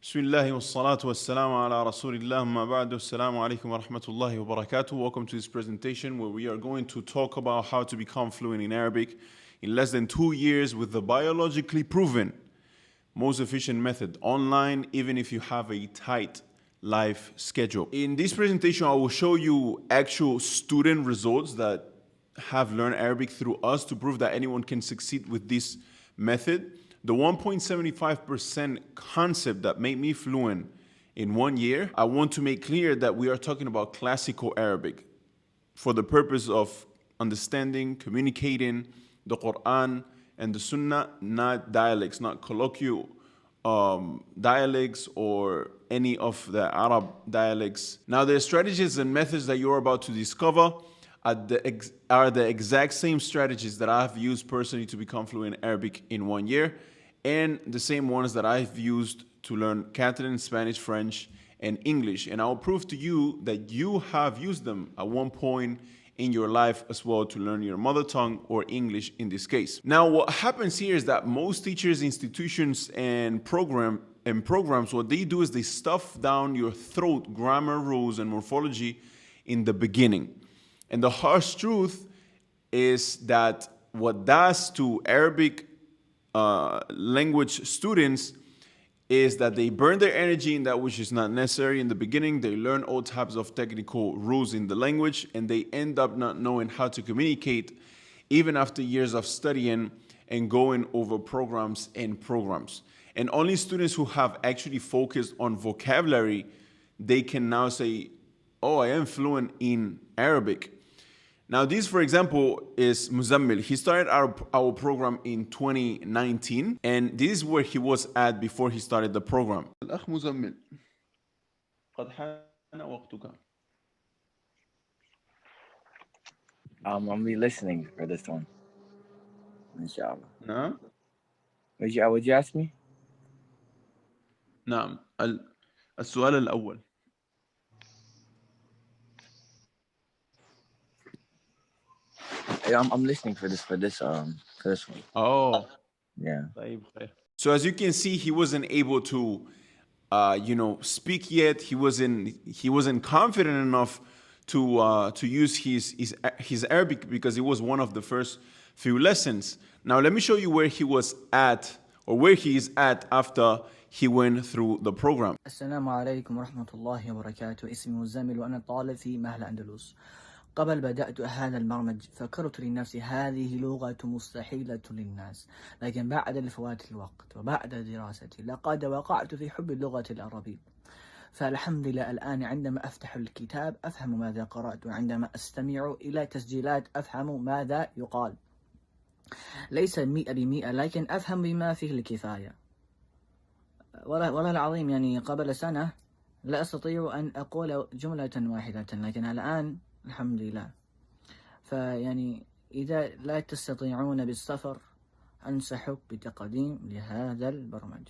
بسم الله والصلاة والسلام على رسول الله ما بعد السلام عليكم ورحمة الله وبركاته. Welcome to this presentation where we are going to talk about how to become fluent in Arabic in less than 2 years with the biologically proven most efficient method online, even if you have a tight life schedule. In this presentation, I will show you actual student results that have learned Arabic through us to prove that anyone can succeed with this method. The 1.75% concept that made me fluent in 1 year, I want to make clear that we are talking about classical Arabic for the purpose of understanding, communicating the Quran and the Sunnah, not dialects, not colloquial dialects or any of the Arab dialects. Now, the strategies and methods that you're about to discover are the exact same strategies that I've used personally to become fluent in Arabic in 1 year, and the same ones that I've used to learn Catalan, Spanish, French, and English. And I'll prove to you that you have used them at one point in your life as well to learn your mother tongue or English in this case. Now, what happens here is that most teachers, institutions, and programs, what they do is they stuff down your throat grammar rules and morphology in the beginning. And the harsh truth is that what does to Arabic language students is that they burn their energy in that which is not necessary in the beginning. They learn all types of technical rules in the language, and they end up not knowing how to communicate even after years of studying and going over programs. And only students who have actually focused on vocabulary, they can now say, oh, I am fluent in Arabic. Now, this, for example, is Muzammil. He started our program in 2019, and this is where he was at before he started the program. الأخ مزمل قد حان وقتك. I'll be listening for this one. Inshallah. نعم. Would you ask me? نعم. السؤال الأول. Yeah, I'm listening for this one. Oh. Yeah. So as you can see, he wasn't able to, speak yet. He wasn't confident enough to use his Arabic because it was one of the first few lessons. Now let me show you where he was at, or where he is at after he went through the program. السلام عليكم ورحمة الله وبركاته. اسمي مزمل وأنا طالب في معهد الأندلس. قبل بدأت هذا البرنامج فكرت لنفسي هذه لغة مستحيلة للناس، لكن بعد الفوات الوقت وبعد دراستي لقد وقعت في حب اللغة العربية. فالحمد لله الآن عندما أفتح الكتاب أفهم ماذا قرأت، وعندما أستمع إلى تسجيلات أفهم ماذا يقال. ليس 100%، لكن أفهم بما فيه الكفاية. والله العظيم يعني قبل سنة لا أستطيع أن أقول جملة واحدة، لكن الآن الحمد لله. فيعني إذا لا تستطيعون بالسفر أنصحك بتقديم لهذا البرنامج.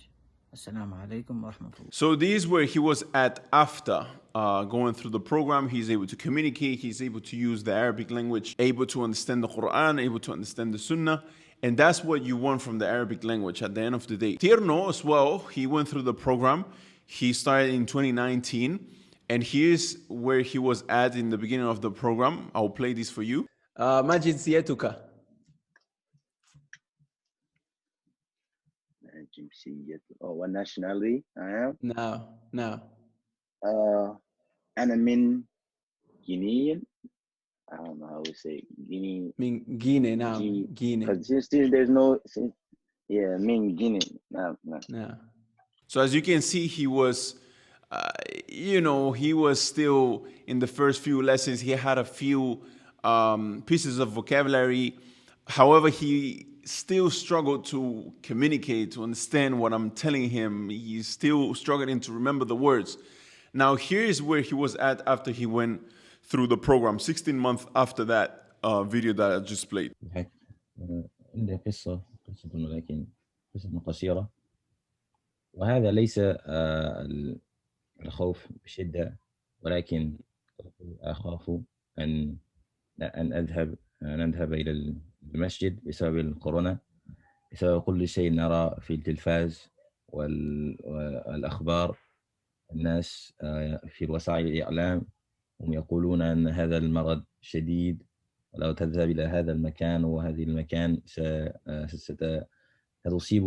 Assalamu alaikum wa rahmatullah. So this is where he was at after going through the program. He's able to communicate, he's able to use the Arabic language, able to understand the Quran, able to understand the Sunnah. And that's what you want from the Arabic language at the end of the day. Tierno as well, he went through the program. He started in 2019. And here's where he was at in the beginning of the program. I'll play this for you. ما جنسيتك؟ what nationality I am? No. أنا من Guinea. I don't know how to say Guinea. من Guinea now. Guinea. Because still there's no. Yeah, min Guinea. No. So as you can see, he was, he was still in the first few lessons. He had a few pieces of vocabulary. However, he still struggled to communicate, to understand what I'm telling him. He's still struggling to remember the words. Now, here is where he was at after he went through the program, 16 months after that video that I just played. عندي قصة ولكن قصة قصيرة، وهذا ليس الخوف بشدة، ولكن أخاف أن نذهب إلى المسجد بسبب الكورونا، بسبب كل شيء نرى في التلفاز والأخبار. الناس في وسائل الإعلام هم يقولون أن هذا المرض شديد، ولو تذهب إلى هذا المكان وهذه المكان ستصيب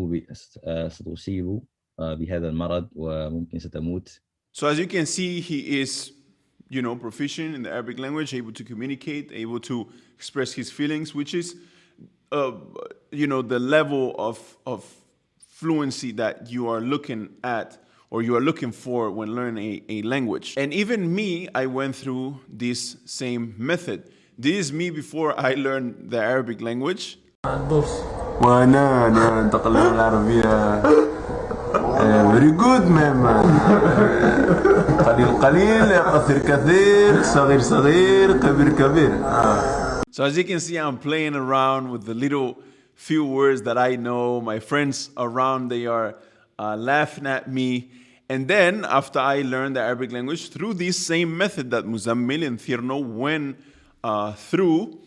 بهذا المرض وممكن ستموت. So as you can see, he is, proficient in the Arabic language, able to communicate, able to express his feelings, which is, the level of fluency that you are looking at or you are looking for when learning a language. And even me, I went through this same method. This is me before I learned the Arabic language. وانا انتقل العربية very good man. قليل قليل كثير كثير صغير صغير كبير كبير. So as you can see, I'm playing around with the little few words that I know. My friends around, they are laughing at me. And then after I learned the Arabic language through this same method that Muzammil and Thirno went through,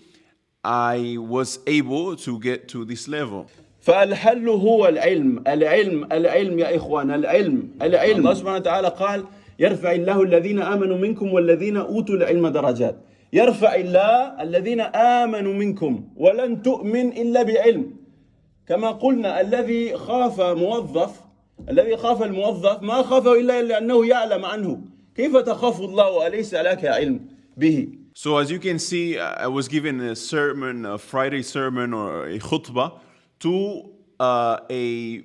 I was able to get to this level. فالحل هو العلم العلم العلم يا إخوان العلم العلم. الله سبحانه وتعالى قال يرفع الله الذين آمنوا منكم والذين أوتوا العلم درجات. يرفع الله الذين آمنوا منكم ولن تؤمن إلا بعلم. كما قلنا الذي خاف الموظف ما خافه إلا لأنه يعلم عنه. كيف تخاف الله وليس لك علم به؟ So as you can see, I was given a sermon, a Friday sermon or a khutbah to a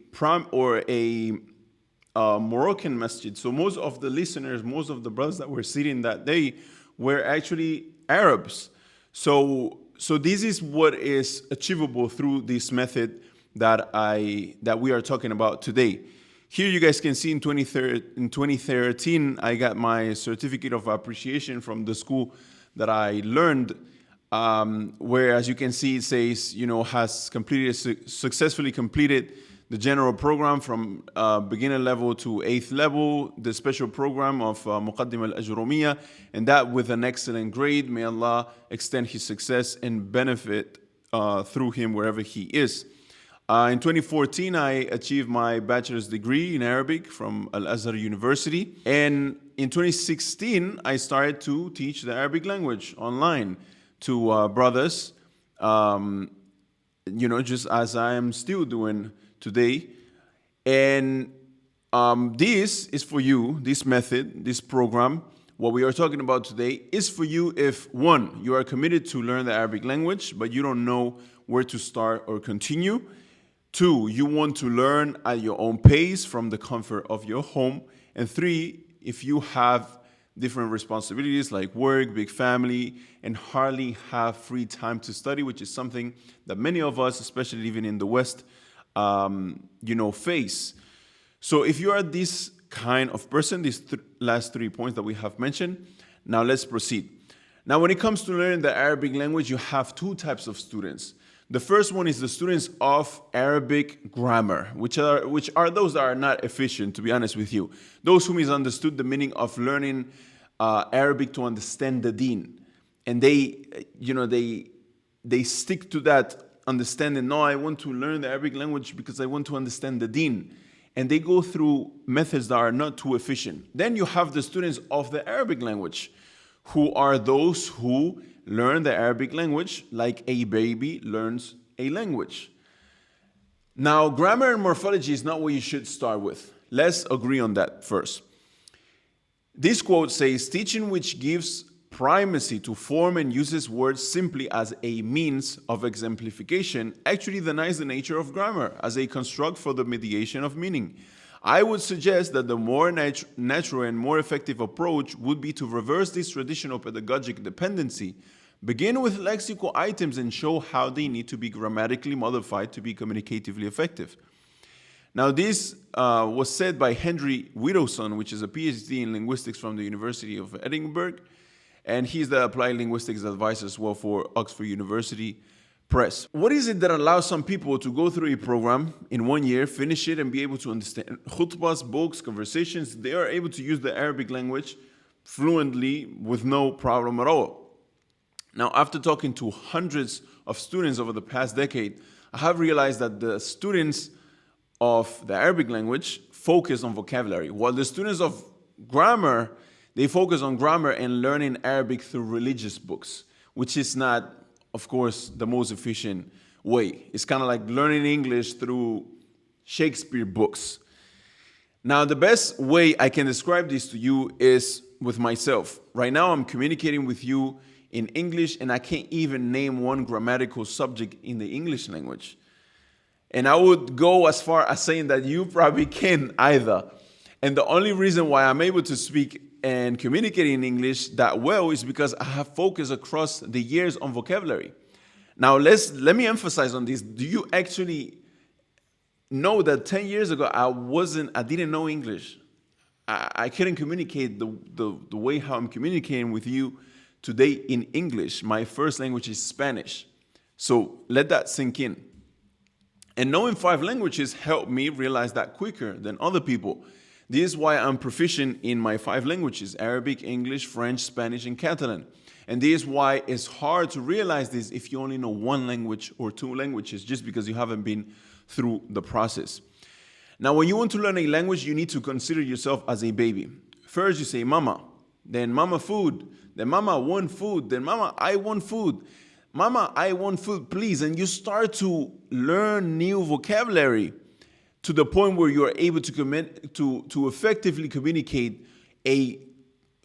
Moroccan masjid. So most of the listeners, most of the brothers that were sitting that day were actually Arabs. So this is what is achievable through this method that we are talking about today. Here you guys can see in 2013, I got my certificate of appreciation from the school that I learned, where as you can see it says, has successfully completed the general program from beginner level to 8th level, the special program of Muqaddim al-Ajrumiyya, and that with an excellent grade. May Allah extend his success and benefit through him wherever he is. In 2014, I achieved my bachelor's degree in Arabic from Al-Azhar University. And in 2016, I started to teach the Arabic language online to brothers, just as I am still doing today. And this is for you, this method, this program, what we are talking about today is for you if, one, you are committed to learn the Arabic language, but you don't know where to start or continue. Two, you want to learn at your own pace from the comfort of your home. And three, if you have different responsibilities like work, big family, and hardly have free time to study, which is something that many of us, especially living in the West, face. So if you are this kind of person, these last 3 points that we have mentioned, now let's proceed. Now, when it comes to learning the Arabic language, you have two types of students. The first one is the students of Arabic grammar, which are those that are not efficient, to be honest with you. Those who misunderstood the meaning of learning Arabic to understand the deen. And they stick to that understanding. No, I want to learn the Arabic language because I want to understand the deen. And they go through methods that are not too efficient. Then you have the students of the Arabic language, who are those who learn the Arabic language like a baby learns a language. Now, grammar and morphology is not what you should start with. Let's agree on that first. This quote says, teaching which gives primacy to form and uses words simply as a means of exemplification actually denies the nature of grammar as a construct for the mediation of meaning. I would suggest that the more natural and more effective approach would be to reverse this traditional pedagogic dependency, begin with lexical items and show how they need to be grammatically modified to be communicatively effective. Now, this was said by Henry Widdowson, which is a PhD in linguistics from the University of Edinburgh, and he's the applied linguistics advisor as well for Oxford University Press. What is it that allows some people to go through a program in 1 year, finish it, and be able to understand khutbahs, books, conversations? They are able to use the Arabic language fluently with no problem at all. Now, after talking to hundreds of students over the past decade, I have realized that the students of the Arabic language focus on vocabulary, while the students of grammar, they focus on grammar and learning Arabic through religious books, which is not, of course, the most efficient way. It's kind of like learning English through Shakespeare books. Now, the best way I can describe this to you is with myself. Right now, I'm communicating with you in English, and I can't even name one grammatical subject in the English language. And I would go as far as saying that you probably can't either. And the only reason why I'm able to speak and communicate in English that well is because I have focused across the years on vocabulary. Now, let me emphasize on this. Do you actually know that 10 years ago, I didn't know English. I couldn't communicate the way how I'm communicating with you today in English. My first language is Spanish. So let that sink in. And knowing 5 languages helped me realize that quicker than other people. This is why I'm proficient in my 5 languages: Arabic, English, French, Spanish, and Catalan. And this is why it's hard to realize this if you only know 1 language or 2 languages, just because you haven't been through the process. Now, when you want to learn a language, you need to consider yourself as a baby. First, you say mama, then mama food, then mama want food, then mama I want food. Mama, I want food, please. And you start to learn new vocabulary to the point where you're able to effectively communicate a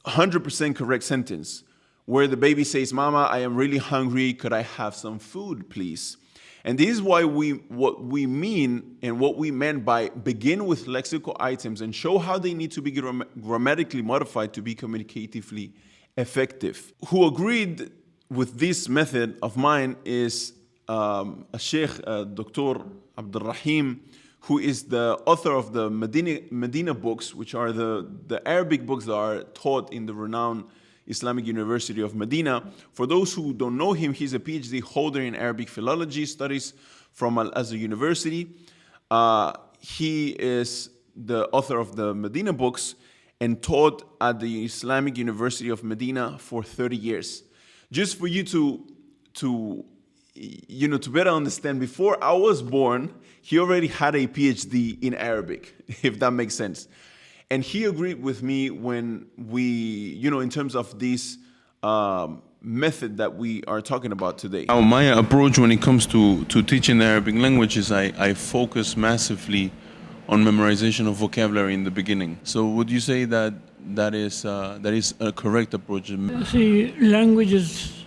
100% correct sentence, where the baby says, Mama, I am really hungry. Could I have some food, please? And this is why what we mean and what we meant by begin with lexical items and show how they need to be grammatically modified to be communicatively effective. Who agreed with this method of mine is a Sheikh, Dr. Abdul Rahim, who is the author of the Medina books, which are the Arabic books that are taught in the renowned Islamic University of Medina. For those who don't know him, he's a PhD holder in Arabic philology studies from Al-Azhar University. He is the author of the Medina books and taught at the Islamic University of Medina for 30 years. Just for you to better understand, before I was born, he already had a PhD in Arabic, if that makes sense. And he agreed with me when we, in terms of this method that we are talking about today. Now, my approach when it comes to teaching the Arabic language is I focus massively on memorization of vocabulary in the beginning. So would you say that is a correct approach? See, languages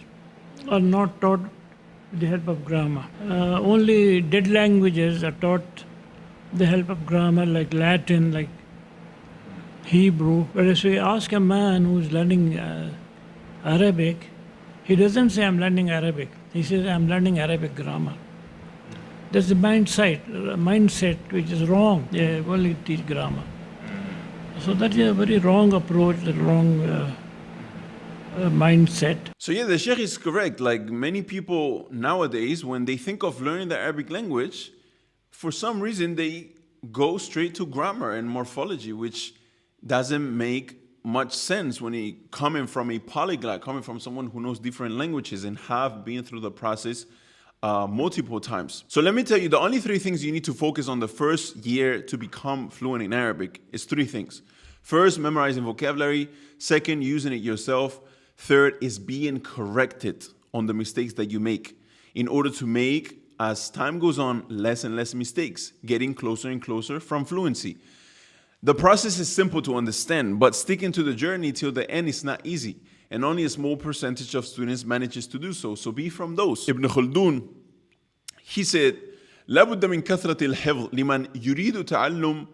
are not taught with the help of grammar. Only dead languages are taught with the help of grammar, like Latin, like Hebrew. Whereas we ask a man who's learning Arabic, he doesn't say, I'm learning Arabic. He says, I'm learning Arabic grammar. That's the mindset which is wrong. They only teach grammar. So that is a very wrong approach, the wrong mindset. So yeah, the Sheikh is correct. Like many people nowadays, when they think of learning the Arabic language, for some reason they go straight to grammar and morphology, which doesn't make much sense when it coming from a polyglot, coming from someone who knows different languages and have been through the process multiple times. So let me tell you, the only 3 things you need to focus on the first year to become fluent in Arabic is 3 things. First, memorizing vocabulary. Second, using it yourself. Third is being corrected on the mistakes that you make in order to make, as time goes on, less and less mistakes, getting closer and closer from fluency. The process is simple to understand, but sticking to the journey till the end is not easy, and only a small percentage of students manages to do so. So be from those. Ibn Khaldun, he said, لابد من كثرة الحفظ لمن يريد تعلم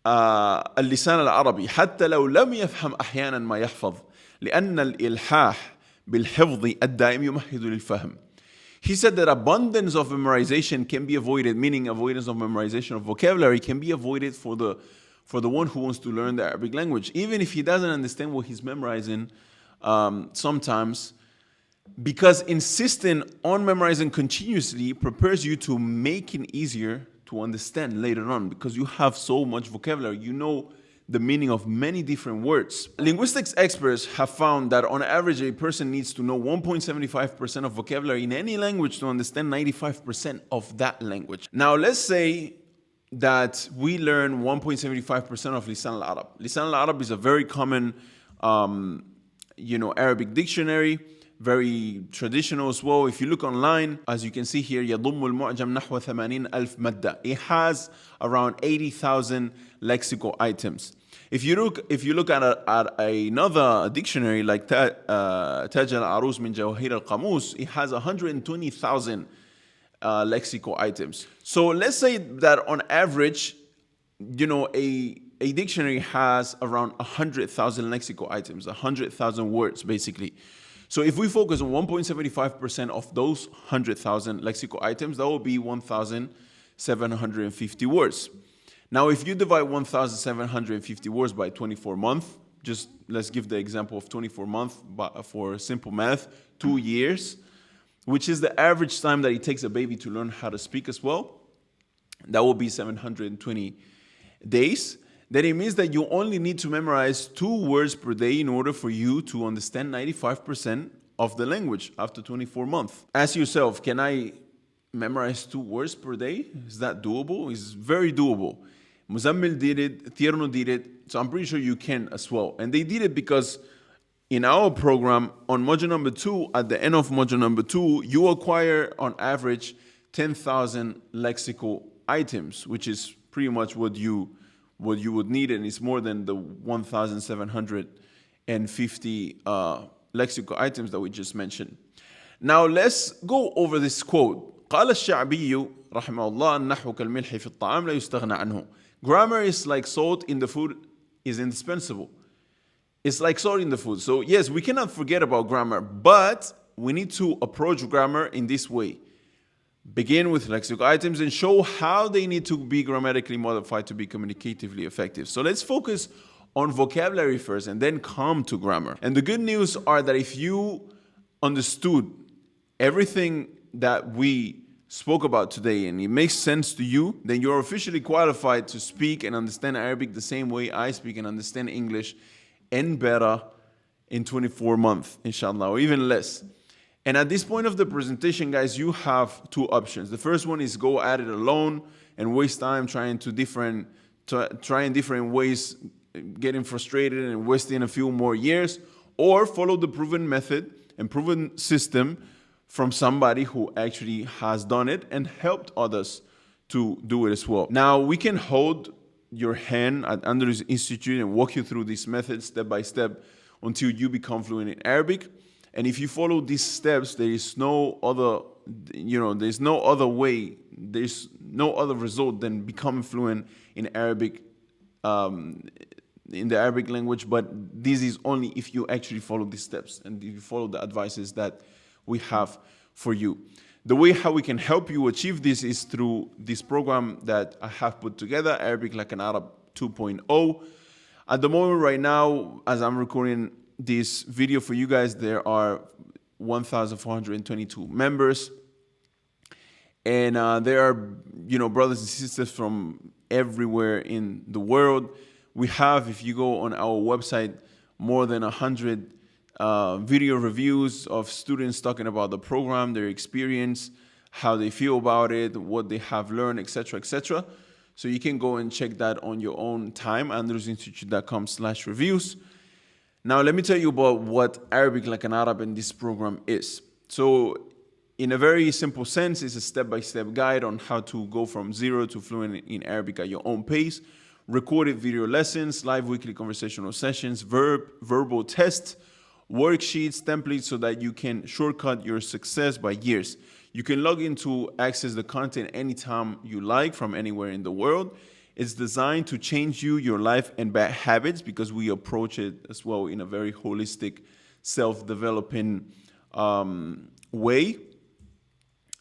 اللسان العربي حتى لو لم يفهم أحيانا ما يحفظ لأن الإلحاح بالحفظ الدائم يمهد للفهم. He said that abundance of memorization can be avoided, meaning avoidance of memorization of vocabulary can be avoided for the one who wants to learn the Arabic language, even if he doesn't understand what he's memorizing sometimes, because insisting on memorizing continuously prepares you to make it easier to understand later on, because you have so much vocabulary. You know the meaning of many different words. Linguistics experts have found that on average, a person needs to know 1.75% of vocabulary in any language to understand 95% of that language. Now, let's say that we learn 1.75% of Lisan al-Arab. Lisan al-Arab is a very common, Arabic dictionary, very traditional as well. If you look online, as you can see here, يضم المعجم نحو 80,000 مادة. It has around 80,000 lexical items. If you look at another dictionary like تاج العروس من جواهر القاموس, it has 120,000 lexical items. So let's say that on average, a dictionary has around 100,000 lexical items, 100,000 words basically. So if we focus on 1.75% of those 100,000 lexical items, that will be 1,750 words. Now, if you divide 1,750 words by 24 months, just let's give the example of 24 months for simple math, 2 years, which is the average time that it takes a baby to learn how to speak as well. That will be 720 days. Then it means that you only need to memorize 2 words per day in order for you to understand 95% of the language after 24 months. Ask yourself, can I memorize 2 words per day? Is that doable? It's very doable. Muzammil did it, Tierno did it, so I'm pretty sure you can as well. And they did it because in our program, on module number 2, at the end of module number 2, you acquire on average 10,000 lexical items, which is pretty much what you would need, and it's more than the 1,750 lexical items that we just mentioned. Now let's go over this quote. قال الشعبي رحمه الله النحو كالملح في الطعام لا يستغنى عنه. Grammar is like salt in the food is indispensable. It's like salt in the food. So yes, we cannot forget about grammar, but we need to approach grammar in this way. Begin with lexical items and show how they need to be grammatically modified to be communicatively effective. So let's focus on vocabulary first and then come to grammar. And the good news are that if you understood everything that we spoke about today and it makes sense to you, then you're officially qualified to speak and understand Arabic the same way I speak and understand English, and better in 24 months, inshallah, or even less. And at this point of the presentation, guys, you have 2 options. The first one is go at it alone and waste time trying different ways, getting frustrated and wasting a few more years, or follow the proven method and proven system from somebody who actually has done it and helped others to do it as well. Now, we can hold your hand at Andalus Institute and walk you through this method step by step until you become fluent in Arabic. And if you follow these steps, there is no other, there's no other way, there's no other result than becoming fluent in Arabic, in the Arabic language. But this is only if you actually follow these steps and if you follow the advices that we have for you. The way how we can help you achieve this is through this program that I have put together, Arabic Like an Arab 2.0. At the moment right now, as I'm recording this video for you guys, there are 1,422 members. And there are, brothers and sisters from everywhere in the world. We have, if you go on our website, more than 100 video reviews of students talking about the program, their experience, how they feel about it, what they have learned, etc., etc. So you can go and check that on your own time, andalusinstitute.com/reviews. Now, let me tell you about what Arabic Like an Arab in this program is. So in a very simple sense, it's a step-by-step guide on how to go from 0 to fluent in Arabic at your own pace, recorded video lessons, live weekly conversational sessions, verbal tests, worksheets, templates, so that you can shortcut your success by years. You can log in to access the content anytime you like from anywhere in the world. It's designed to change you, your life, and bad habits, because we approach it as well in a very holistic, self-developing way.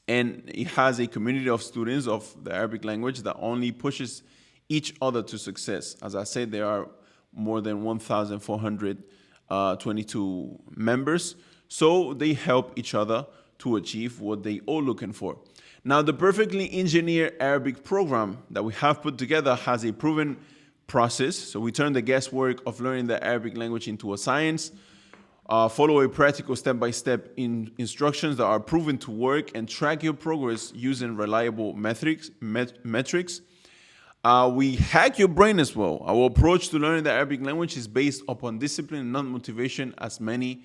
And it has a community of students of the Arabic language that only pushes each other to success. As I said, there are more than 1,422 members. So they help each other to achieve what they all looking for. Now, the perfectly engineered Arabic program that we have put together has a proven process. So we turn the guesswork of learning the Arabic language into a science, follow a practical step-by-step instructions that are proven to work, and track your progress using reliable metrics. We hack your brain as well. Our approach to learning the Arabic language is based upon discipline and not motivation, as many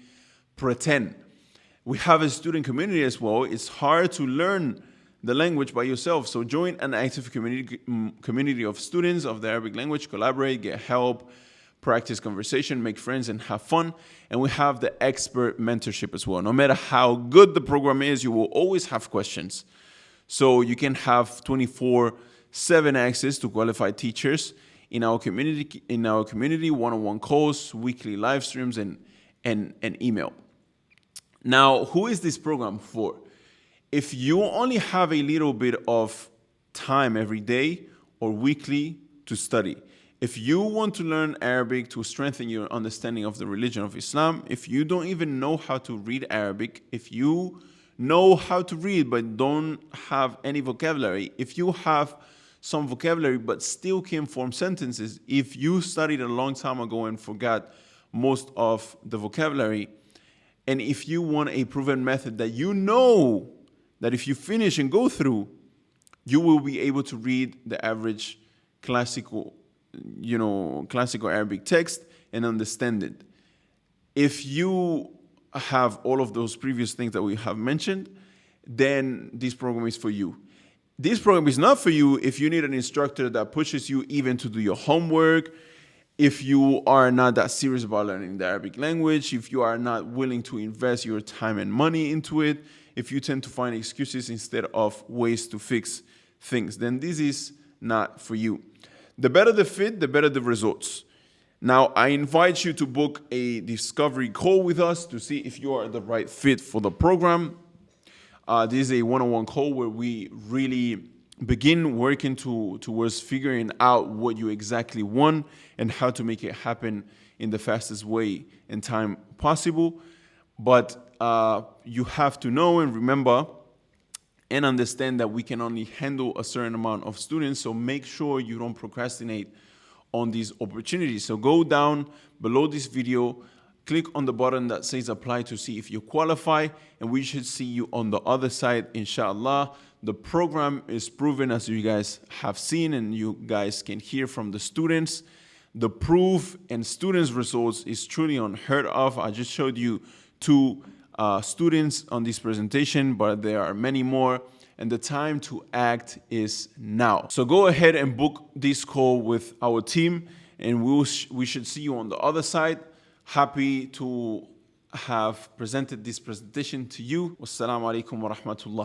pretend. We have a student community as well. It's hard to learn the language by yourself. So join an active community of students of the Arabic language, collaborate, get help, practice conversation, make friends, and have fun. And we have the expert mentorship as well. No matter how good the program is, you will always have questions. So you can have 24/7 access to qualified teachers in our community, one-on-one calls, weekly live streams, and email. Now, who is this program for? If you only have a little bit of time every day or weekly to study, if you want to learn Arabic to strengthen your understanding of the religion of Islam, if you don't even know how to read Arabic, if you know how to read but don't have any vocabulary, if you have some vocabulary but still can form sentences, if you studied a long time ago and forgot most of the vocabulary, and if you want a proven method that you know that if you finish and go through, you will be able to read the average classical Arabic text and understand it. If you have all of those previous things that we have mentioned, then this program is for you. This program is not for you if you need an instructor that pushes you even to do your homework, if you are not that serious about learning the Arabic language, if you are not willing to invest your time and money into it, if you tend to find excuses instead of ways to fix things, then this is not for you. The better the fit, the better the results. Now, I invite you to book a discovery call with us to see if you are the right fit for the program. This is a one-on-one call where we really begin working towards figuring out what you exactly want and how to make it happen in the fastest way and time possible. But you have to know and remember and understand that we can only handle a certain amount of students, so make sure you don't procrastinate on these opportunities. So go down below this video, click on the button that says apply to see if you qualify, and we should see you on the other side, inshallah. The program is proven, as you guys have seen and you guys can hear from the students. The proof and students' results is truly unheard of. I just showed you 2 students on this presentation, but there are many more, and the time to act is now. So go ahead and book this call with our team, and we should see you on the other side. Happy to have presented this presentation to you. Wassalamu alaikum wa rahmatullah.